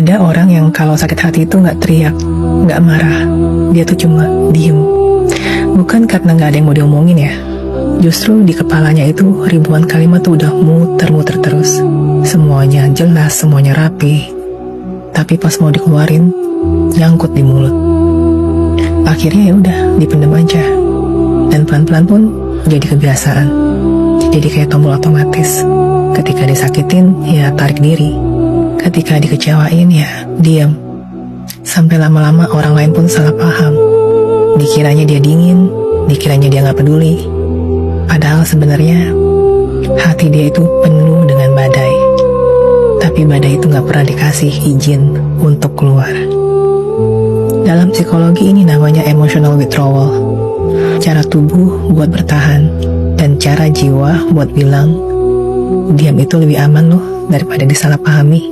Ada orang yang kalau sakit hati itu nggak teriak, nggak marah, dia tuh cuma diem. Bukan karena nggak ada yang mau diomongin ya, justru di kepalanya itu ribuan kalimat tuh udah muter-muter terus. Semuanya jelas, semuanya rapi, tapi pas mau dikeluarin, nyangkut di mulut. Akhirnya ya udah dipendam aja, dan pelan-pelan pun jadi kebiasaan. Jadi kayak tombol otomatis. Ketika disakitin, ya tarik diri. Ketika dikecewain, ya diam. Sampai lama-lama orang lain pun salah paham. Dikiranya dia dingin, dikiranya dia nggak peduli. Padahal sebenarnya hati dia itu penuh dengan badai. Tapi badai itu nggak pernah dikasih izin untuk keluar. Dalam psikologi ini namanya emotional withdrawal. Cara tubuh buat bertahan, dan cara jiwa buat bilang, diam itu lebih aman loh daripada disalahpahami.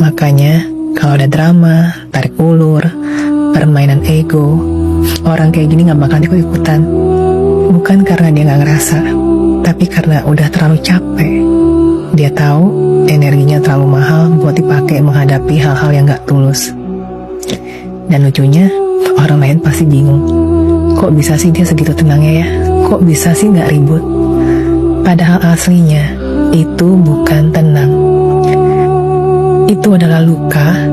Makanya kalau ada drama, tarik ulur, permainan ego, orang kayak gini gak bakal ikut-ikutan. Bukan karena dia gak ngerasa, tapi karena udah terlalu capek. Dia tahu energinya terlalu mahal buat dipakai menghadapi hal-hal yang gak tulus. Dan lucunya, orang lain pasti bingung. Kok bisa sih dia segitu tenangnya ya? Kok bisa sih gak ribut? Padahal aslinya itu bukan tenang. Itu adalah luka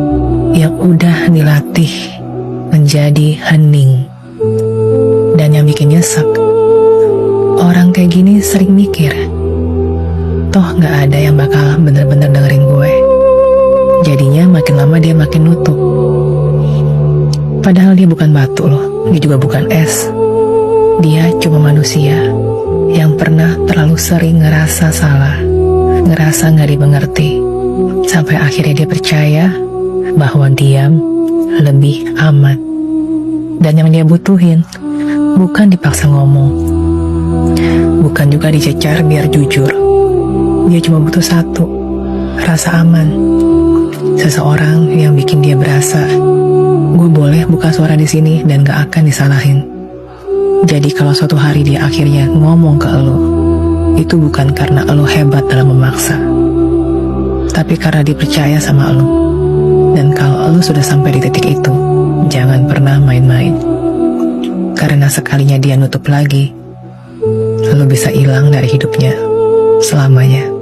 yang udah dilatih menjadi hening. Dan yang bikin nyesek, orang kayak gini sering mikir, toh gak ada yang bakal bener-bener dengerin gue. Jadinya makin lama dia makin nutup. Padahal dia bukan batu loh, dia juga bukan es. Dia cuma manusia yang pernah terlalu sering ngerasa salah, ngerasa gak dimengerti, sampai akhirnya dia percaya bahwa diam lebih aman. Dan yang dia butuhin bukan dipaksa ngomong, bukan juga dicecar biar jujur. Dia cuma butuh satu, rasa aman. Seseorang yang bikin dia berasa, gue boleh buka suara di sini dan gak akan disalahin. Jadi kalau suatu hari dia akhirnya ngomong ke elo, itu bukan karena elo hebat dalam memaksa, tapi karena dipercaya sama elo. Dan kalau elo sudah sampai di titik itu, jangan pernah main-main. Karena sekalinya dia nutup lagi, elo bisa hilang dari hidupnya selamanya.